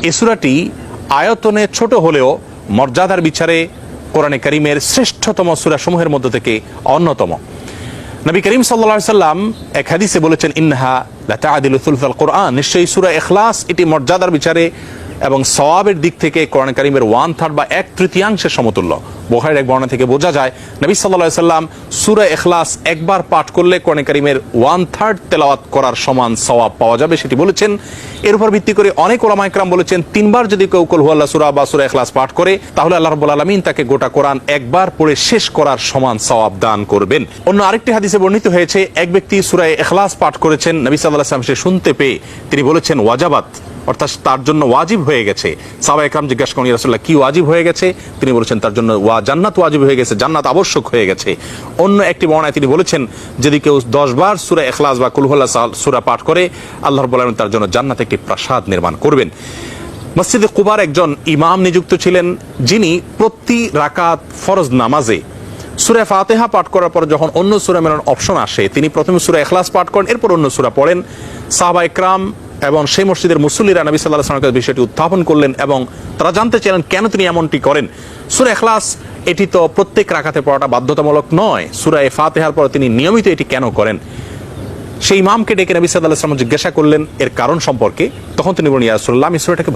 এই সূরাটি আয়তনে ছোট হলেও মর্যাদার বিচারে কোরআনে কারীমের শ্রেষ্ঠতম সূরাসমূহের মধ্য থেকে অন্যতম। নবী করিম সাল্লাল্লাহু আলাইহি সাল্লাম এক হাদিসে বলেছেন, ইন্নাহা লাতাআদিলু সুলসাল কোরআন, নিশ্চয়ই সূরা ইখলাস এটি মর্যাদার বিচারে এবং সওয়াবের দিক থেকে কোরআন কারীমের 1/3 বা 1/3 সমতুল্য। বুখারীর এক বর্ণনা থেকে বোঝা যায় নবী সাল্লাল্লাহু আলাইহি সাল্লাম সূরা ইখলাস একবার পাঠ করলে কোরআন কারীমের 1/3 তেলাওয়াত করার সমান সওয়াব পাওয়া যাবে, সেটি বলেছেন। এর উপর ভিত্তি করে অনেক উলামা ইকরাম বলেছেন, 3 বার যদি কেউ কুল হুয়াল্লাহ সূরা বা সূরা ইখলাস পাঠ করে তাহলে আল্লাহ রাব্বুল আলামিন তাকে গোটা কোরআন একবার পড়ে শেষ করার সমান সওয়াব দান করবেন। অন্য আরেকটি হাদিসে বর্ণিত হয়েছে, এক ব্যক্তি সূরা ইখলাস পাঠ করেছেন, নবী সাল্লাল্লাহু আলাইহি ওয়াসাল্লাম সে শুনতে পেয়ে তিনি বলেছেন ওয়াজাবাত, অর্থাৎ তার জন্য ওয়াজিব হয়ে গেছে। সাহাবা ইকরাম জিজ্ঞাসা করেন, ইয়া রাসূলুল্লাহ কি ওয়াজিব হয়ে গেছে? তিনি বলেছেন তার জন্য জান্নাত ওয়াজিব হয়ে গেছে, জান্নাত আবশ্যক হয়ে গেছে। অন্য একটি বর্ণনায় তিনি বলেছেন, যদি কেউ 10 বার সূরা ইখলাস বা কুল হুয়াল্লাহ সূরা পাঠ করে আল্লাহ রাব্বুল আলামিন তার জন্য জান্নাতে একটি প্রাসাদ নির্মাণ করবেন। মসজিদে কুবার একজন ইমাম নিযুক্ত ছিলেন, যিনি প্রতি রাকাত ফরজ নামাজে সূরা ফাতিহা পাঠ করার পর যখন অন্য সূরা মেলানোর অপশন আসে তিনি প্রথমে সূরা ইখলাস পাঠ করেন, এরপর অন্য সূরা পড়েন। সাহাবা ইকরাম এবং সেই মসজিদের মুসল্লিরা নবী সাল্লাল্লাহু আলাইহি ওয়াসাল্লামের বিষয়টি উত্থাপন করলেন এবং তারা জানতে চাইলেন কেন তিনি এমনটি করেন। সূরা ইখলাস এটি তো প্রত্যেক রাকাতে পড়াটা বাধ্যতামূলক নয়, সূরা ফাতিহার পর তিনি নিয়মিত এটি কেন করেন? সেই ইমামকে ডেকে নবী সাল্লাল্লাহু আলাইহি ওয়াসাল্লাম জিজ্ঞাসা করলেন এর কারণ সম্পর্কে। তখন তিনি বলেন, ইয়া রাসূলুল্লাহ, আমি সূরাটাকে